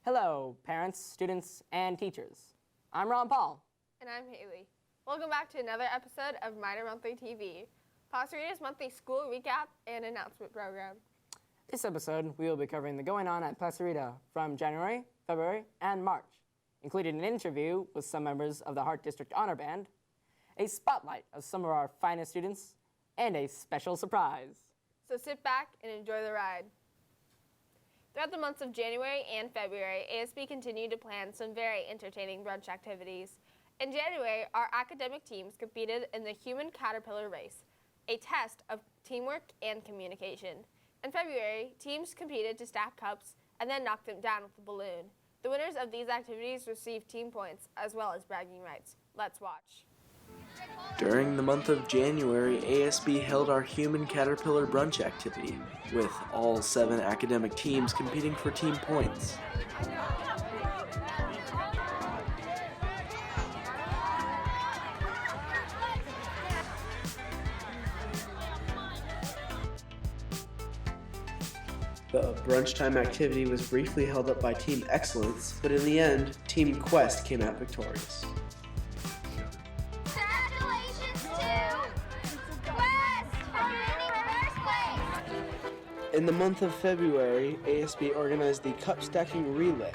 Hello, parents, students, and teachers. I'm Ron Paul. And I'm Haley. Welcome back to another episode of Minor Monthly TV, Placenta's monthly school recap and announcement program. This episode, we will be covering the going on at Placenta from January, February, and March, including an interview with some members of the Hart District Honor Band, a spotlight of some of our finest students, and a special surprise. So sit back and enjoy the ride. Throughout the months of January and February, ASB continued to plan some very entertaining brunch activities. In January, our academic teams competed in the Human Caterpillar Race, a test of teamwork and communication. In February, teams competed to stack cups and then knock them down with a balloon. The winners of these activities received team points as well as bragging rights. Let's watch. During the month of January, ASB held our Human Caterpillar Brunch activity, with all 7 academic teams competing for team points. The brunch time activity was briefly held up by Team Excellence, but in the end, Team Quest came out victorious. In the month of February, ASB organized the Cup Stacking Relay.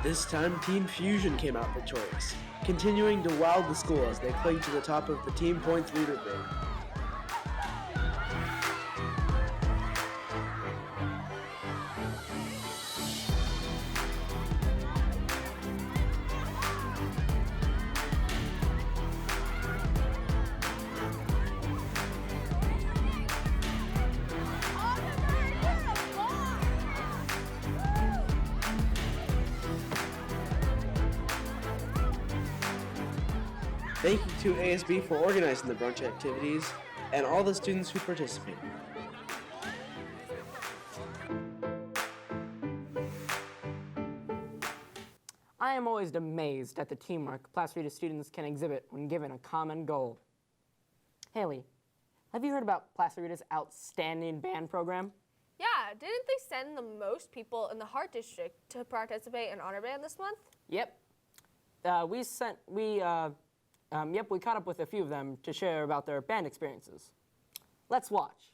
This time, Team Fusion came out victorious, continuing to wow the school as they clinged to the top of the team points leaderboard. Thank you to ASB for organizing the brunch activities and all the students who participated. I am always amazed at the teamwork Placenta students can exhibit when given a common goal. Haley, have you heard about Placenta's outstanding band program? Yeah, didn't they send the most people in the Hart District to participate in Honor Band this month? Yep. We caught up with a few of them to share about their band experiences. Let's watch.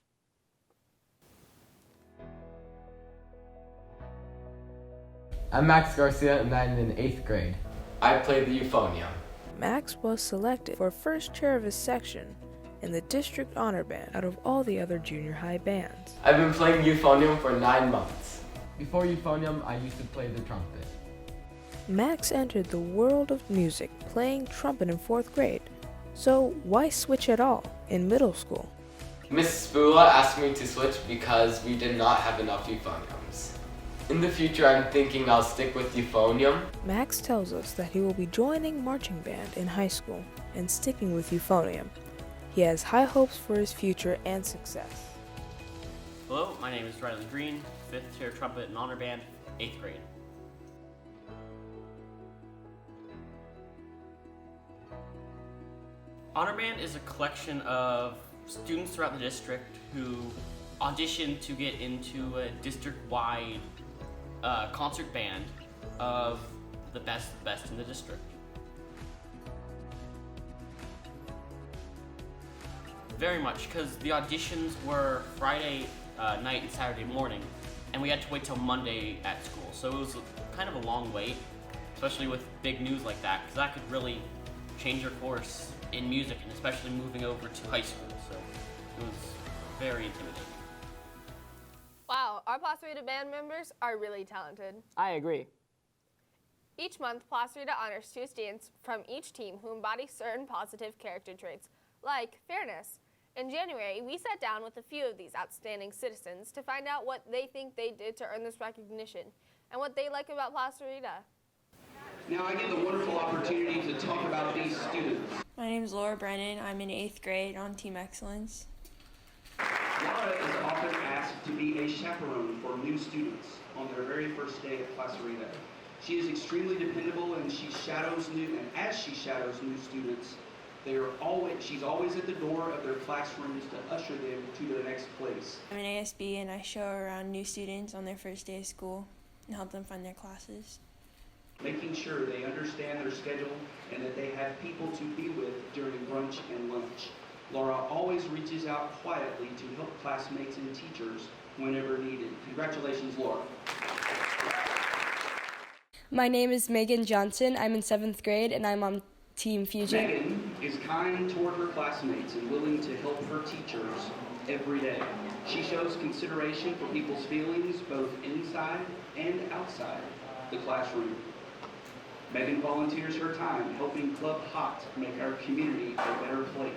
I'm Max Garcia, and I'm in 8th grade. I play the euphonium. Max was selected for first chair of his section in the district honor band out of all the other junior high bands. I've been playing euphonium for 9 months. Before euphonium, I used to play the trumpet. Max entered the world of music playing trumpet in 4th grade. So why switch at all in middle school? Miss Spula asked me to switch because we did not have enough euphoniums. In the future, I'm thinking I'll stick with euphonium. Max tells us that he will be joining marching band in high school and sticking with euphonium. He has high hopes for his future and success. Hello, my name is Riley Green, 5th chair trumpet and honor band, 8th grade. Honor Band is a collection of students throughout the district who audition to get into a district-wide concert band of the best in the district. Very much, because the auditions were Friday night and Saturday morning, and we had to wait till Monday at school. So it was kind of a long wait, especially with big news like that, because that could really change your course in music, and especially moving over to high school. So it was very intimidating. Wow, our Placenta band members are really talented. I agree. Each month, Placenta honors 2 students from each team who embody certain positive character traits, like fairness. In January, we sat down with a few of these outstanding citizens to find out what they think they did to earn this recognition and what they like about Placenta. Now I get the wonderful opportunity to talk about these students. My name is Laura Brennan. I'm in 8th grade on Team Excellence. Laura is often asked to be a chaperone for new students on their very first day at Placenta. She is extremely dependable, and as she shadows new students, She's always at the door of their classrooms to usher them to their next place. I'm an ASB and I show around new students on their first day of school and help them find their classes. Making sure they understand their schedule and that they have people to be with during brunch and lunch. Laura always reaches out quietly to help classmates and teachers whenever needed. Congratulations, Laura. My name is Megan Johnson. I'm in 7th grade and I'm on Team Fusion. Megan is kind toward her classmates and willing to help her teachers every day. She shows consideration for people's feelings both inside and outside the classroom. Megan volunteers her time helping Club Hot make our community a better place.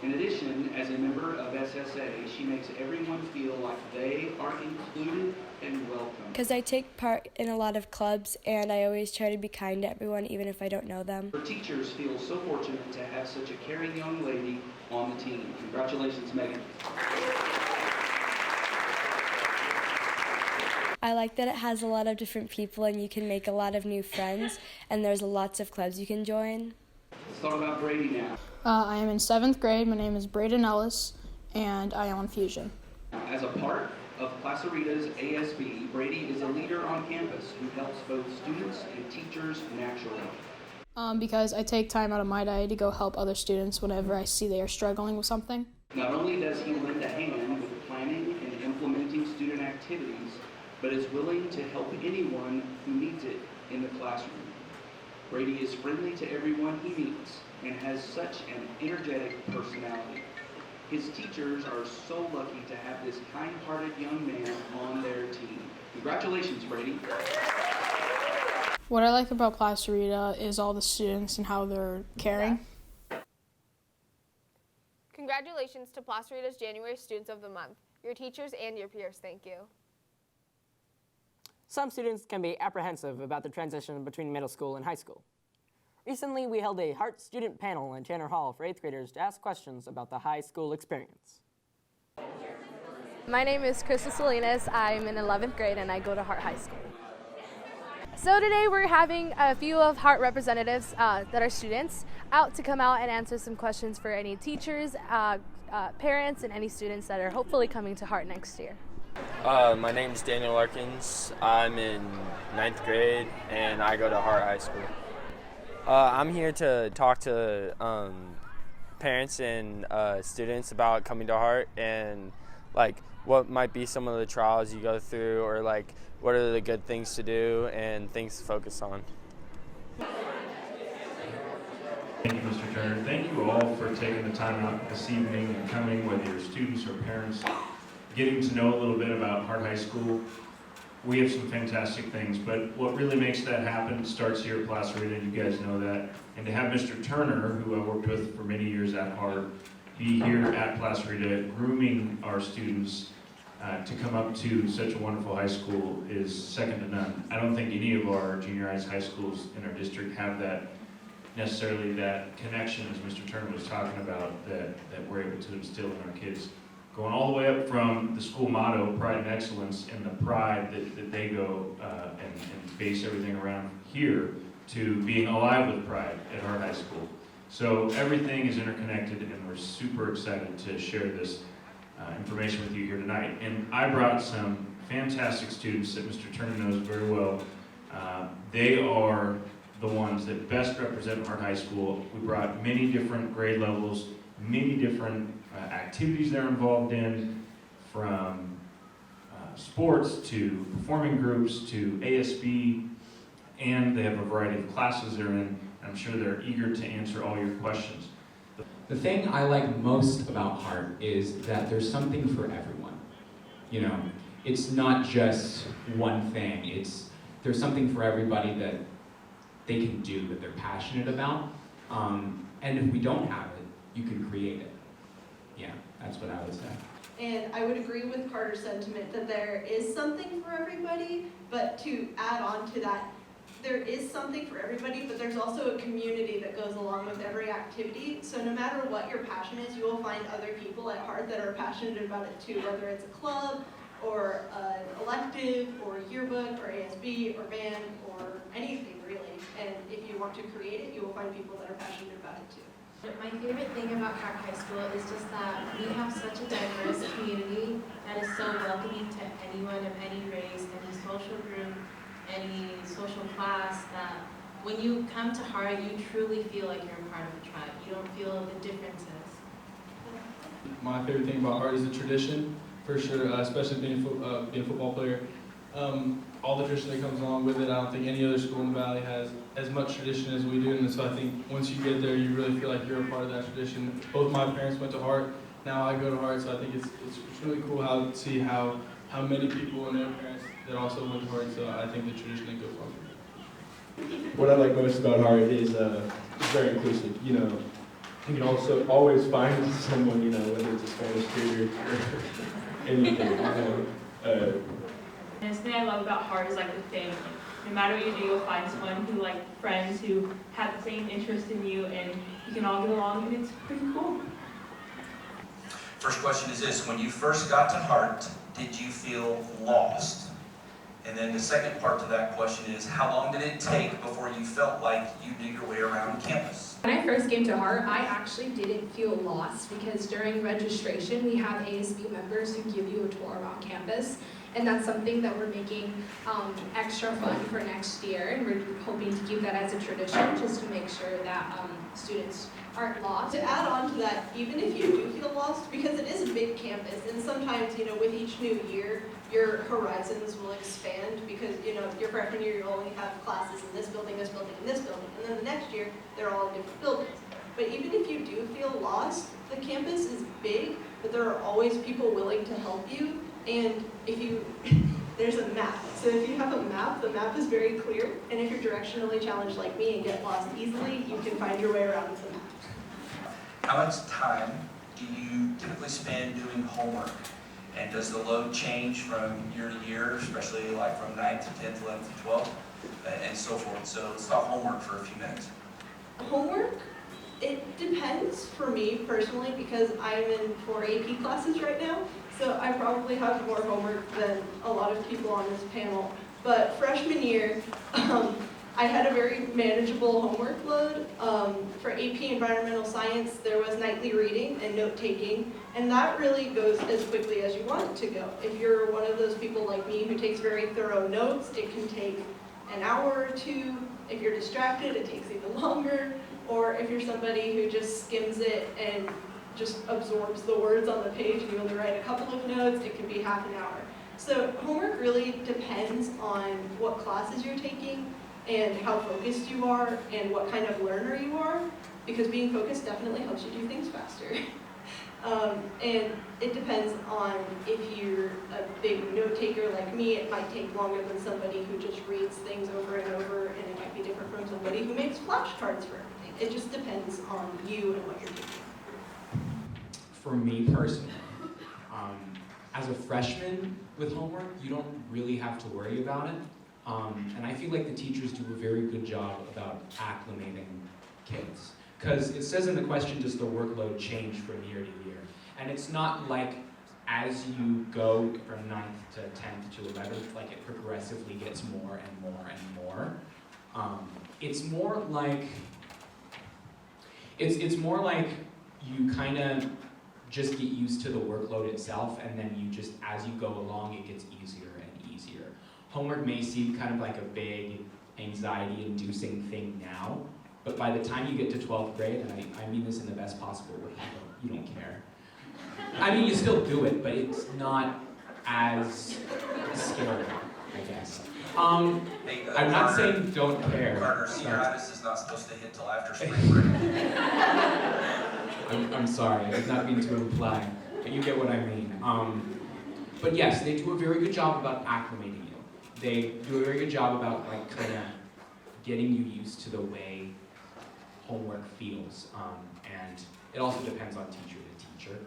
In addition, as a member of SSA, she makes everyone feel like they are included and welcome. Because I take part in a lot of clubs and I always try to be kind to everyone even if I don't know them. Her teachers feel so fortunate to have such a caring young lady on the team. Congratulations, Megan. I like that it has a lot of different people and you can make a lot of new friends and there's lots of clubs you can join. Let's talk about Brady now. I am in 7th grade. My name is Braden Ellis, and I am on Fusion. As a part of Placerida's ASB, Brady is a leader on campus who helps both students and teachers naturally. Because I take time out of my day to go help other students whenever I see they are struggling with something. Not only does he lend a hand with planning and implementing student activities, but is willing to help anyone who needs it in the classroom. Brady is friendly to everyone he meets and has such an energetic personality. His teachers are so lucky to have this kind-hearted young man on their team. Congratulations, Brady. What I like about Placerita is all the students and how they're caring. Congratulations to Placerita's January Students of the Month. Your teachers and your peers thank you. Some students can be apprehensive about the transition between middle school and high school. Recently, we held a Heart student panel in Tanner Hall for 8th graders to ask questions about the high school experience. My name is Krista Salinas. I'm in 11th grade and I go to Hart High School. So today we're having a few of Hart representatives that are students out to come out and answer some questions for any teachers, parents, and any students that are hopefully coming to Hart next year. My name is Daniel Larkins. I'm in 9th grade and I go to Hart High School. I'm here to talk to parents and students about coming to Hart and like what might be some of the trials you go through or like what are the good things to do and things to focus on. Thank you, Mr. Turner. Thank you all for taking the time out this evening and coming, whether you're students or parents, getting to know a little bit about Hart High School. We have some fantastic things, but what really makes that happen starts here at Placerita, you guys know that. And to have Mr. Turner, who I worked with for many years at Hart, be here at Placerita grooming our students to come up to such a wonderful high school is second to none. I don't think any of our juniorized high schools in our district have that necessarily that connection, as Mr. Turner was talking about, that we're able to instill in our kids. Going all the way up from the school motto, pride and excellence, and the pride that they go and base everything around here, to being alive with pride at Hart High School. So everything is interconnected, and we're super excited to share this information with you here tonight. And I brought some fantastic students that Mr. Turner knows very well. They are the ones that best represent Hart High School. We brought many different grade levels, many different activities they're involved in, from sports to performing groups to ASB, and they have a variety of classes they're in. I'm sure they're eager to answer all your questions. The thing I like most about Hart is that there's something for everyone. You know, it's not just one thing. There's something for everybody that they can do, that they're passionate about. And if we don't have it, you can create it. Yeah, that's what I would say. And I would agree with Carter's sentiment that there is something for everybody, but to add on to that, there is something for everybody, but there's also a community that goes along with every activity. So no matter what your passion is, you will find other people at Hart that are passionate about it too, whether it's a club or an elective or yearbook or ASB or band or anything really. And if you want to create it, you will find people that are passionate about it too. My favorite thing about Hart High School is just that we have such a diverse community that is so welcoming to anyone of any race, any social group, any social class, that when you come to Hart, you truly feel like you're a part of a tribe. You don't feel the differences. My favorite thing about Hart is the tradition, for sure, especially being a football player. All the tradition that comes along with it. I don't think any other school in the Valley has as much tradition as we do, and so I think once you get there, you really feel like you're a part of that tradition. Both my parents went to Hart, now I go to Hart, so I think it's really cool to see how many people and their parents that also went to Hart, so I think the tradition that goes on. What I like most about Hart is it's very inclusive. You know, you can also always find someone, you know, whether it's a Spanish tutor or anything. And the thing I love about Hart is like the family. No matter what you do, you'll find someone who, like, friends who have the same interest in you, and you can all get along, and it's pretty cool. First question is this: when you first got to Hart, did you feel lost? And then the second part to that question is, how long did it take before you felt like you knew your way around campus? When I first came to Hart, I actually didn't feel lost because during registration, we have ASB members who give you a tour around campus. And that's something that we're making extra fun for next year, and we're hoping to keep that as a tradition just to make sure that students aren't lost. To add on to that, even if you do feel lost, because it is a big campus, and sometimes, you know, with each new year, your horizons will expand because, you know, your freshman year, you only have classes in this building, this building, and this building, and then the next year, they're all in different buildings. But even if you do feel lost, the campus is big, but there are always people willing to help you. And if you, there's a map. So if you have a map, the map is very clear. And if you're directionally challenged like me and get lost easily, you can find your way around with the map. How much time do you typically spend doing homework? And does the load change from year to year, especially like from 9th to 10th, 11th to 12th, and so forth? So let's talk homework for a few minutes. Homework? It depends for me personally because I'm in 4 AP classes right now. So I probably have more homework than a lot of people on this panel. But freshman year, I had a very manageable homework load. For AP Environmental Science, there was nightly reading and note-taking, and that really goes as quickly as you want it to go. If you're one of those people like me who takes very thorough notes, it can take an hour or two. If you're distracted, it takes even longer. Or if you're somebody who just skims it and just absorbs the words on the page and you only write a couple of notes, it can be half an hour. So homework really depends on what classes you're taking and how focused you are and what kind of learner you are, because being focused definitely helps you do things faster. And it depends on if you're a big note taker like me, it might take longer than somebody who just reads things over and over, and it might be different from somebody who makes flashcards for everything. It just depends on you and what you're doing. For me personally, as a freshman with homework, you don't really have to worry about it. And I feel like the teachers do a very good job about acclimating kids. Because it says in the question, does the workload change from year to year? And it's not like as you go from 9th to 10th to 11th, like it progressively gets more and more and more. It's more like, it's more like you kind of just get used to the workload itself, and then you just, as you go along, it gets easier and easier. Homework may seem kind of like a big anxiety-inducing thing now, but by the time you get to 12th grade, and I mean this in the best possible way, you don't care. I mean, you still do it, but it's not as scary, I guess. I'm not saying don't care. Carter, senioritis is not supposed to hit till after spring break. I'm sorry, I did not mean to imply, but you get what I mean. But yes, they do a very good job about acclimating you. They do a very good job about like kind of getting you used to the way homework feels. And it also depends on teacher to teacher,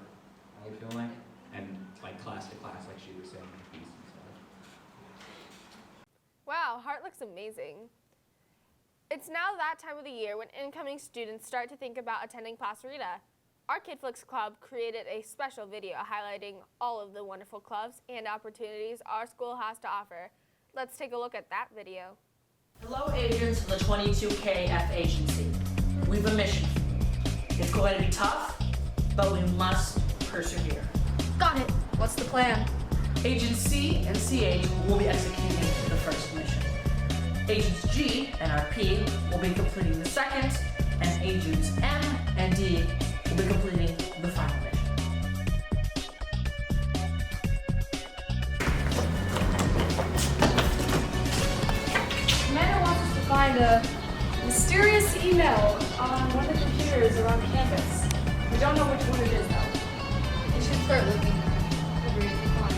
I feel like, and like class to class, like she was saying. Wow, Hart looks amazing. It's now that time of the year when incoming students start to think about attending Placenta. Our KidFlix Club created a special video highlighting all of the wonderful clubs and opportunities our school has to offer. Let's take a look at that video. Hello agents of the 22KF agency. We've a mission for you. It's going to be tough, but we must persevere. Got it. What's the plan? Agents C and CH will be executing the first mission. Agents G and RP will be completing the second, and Agents M and D will be completing the final mission. Commander wants us to find a mysterious email on one of the computers around campus. We don't know which one it is, though. We should start looking. Whatever you can find.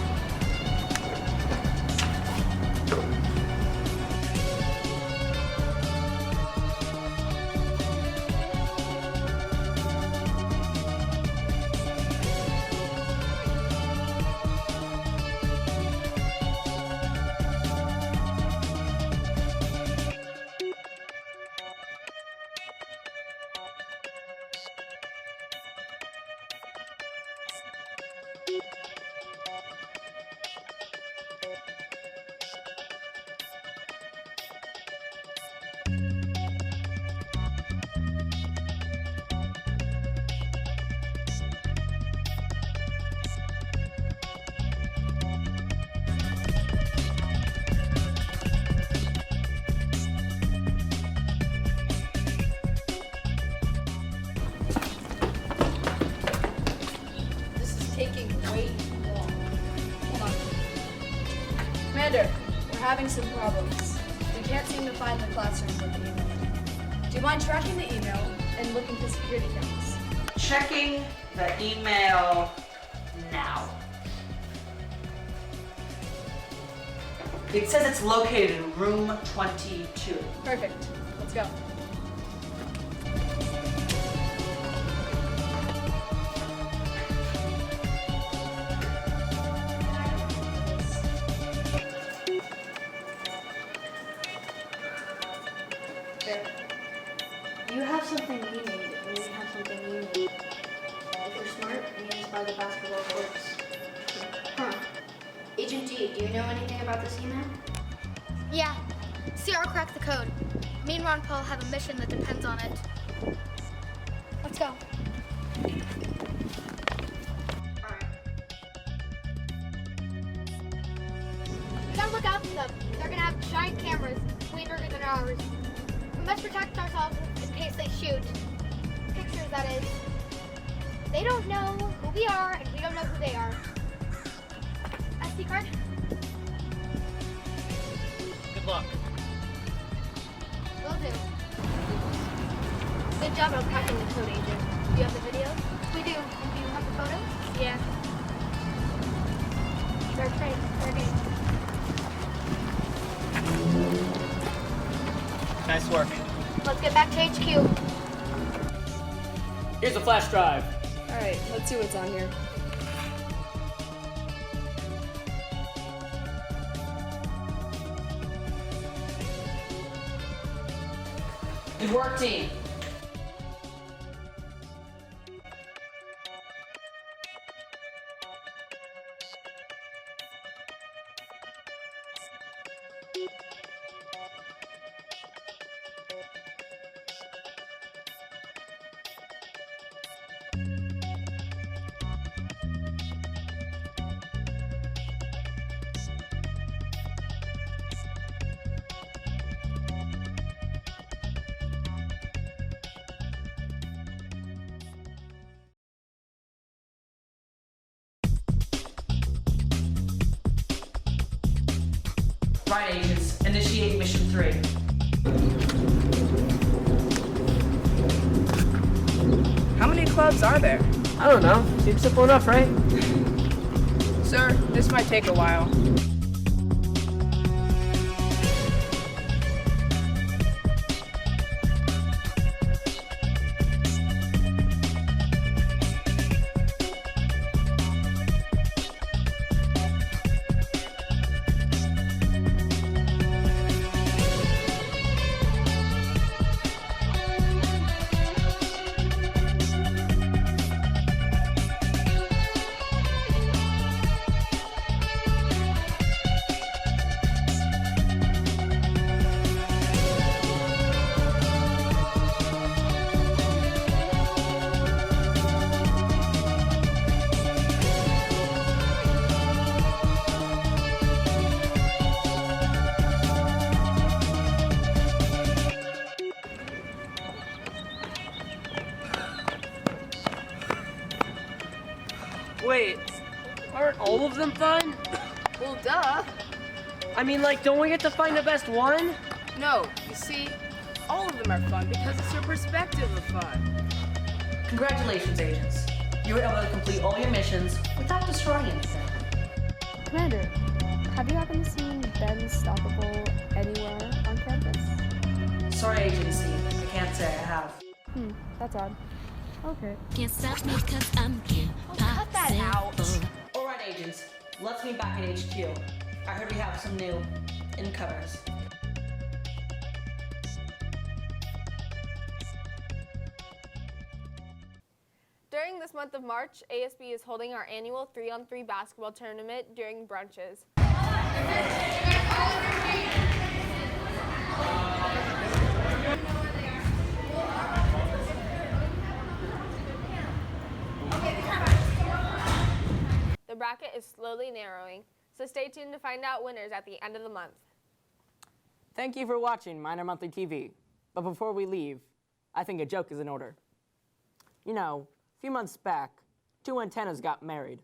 Taking way too long. Hold on. Commander, we're having some problems. We can't seem to find the classroom with the email. Do you mind tracking the email and looking for security cameras? Checking the email now. It says it's located in room 22. Perfect. Let's go. You have something we need, and we have something you need. If you're smart, you need to buy the basketball courts. Huh. Agent G, do you know anything about this email? Yeah. CR cracked the code. Me and Ron Paul have a mission that depends on it. Let's go. We gotta look out for them. They're gonna have giant cameras, way bigger than ours. We must protect ourselves in case they shoot. Pictures, that is. They don't know who we are, and we don't know who they are. SD card? Good luck. Will do. Good job on cracking the code, Agent. Do you have the video? We do. And do you have the photos? Yeah. They're great. They're great. Nice work. Let's get back to HQ. Here's a flash drive. Alright, let's see what's on here. Good work, team. Right, agents, initiate mission 3. How many clubs are there? I don't know. Seems simple enough, right? Sir, this might take a while. Wait, aren't all of them fun? Well, duh. I mean, like, don't we get to find the best one? No, you see, all of them are fun because it's your perspective of fun. Congratulations, agents. You were able to complete all your missions without destroying anything. Commander, have you happened to see Ben Stoppable anywhere on campus? Sorry, agency. I can't say I have. That's odd. Okay. Can't stop me 'cause I'm Cut that out. All right, agents. Let's meet back at HQ. I heard we have some new incomers. During this month of March, ASB is holding our annual 3-on-3 basketball tournament during brunches. The bracket is slowly narrowing, so stay tuned to find out winners at the end of the month. Thank you for watching Minor Monthly TV. But before we leave, I think a joke is in order. You know, a few months back, 2 antennas got married.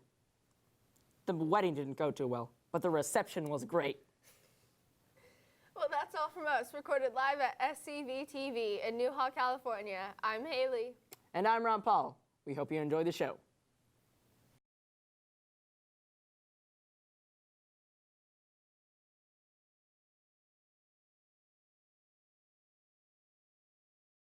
The wedding didn't go too well, but the reception was great. Well, that's all from us, recorded live at SCV TV in Newhall, California. I'm Haley. And I'm Ron Paul. We hope you enjoy the show.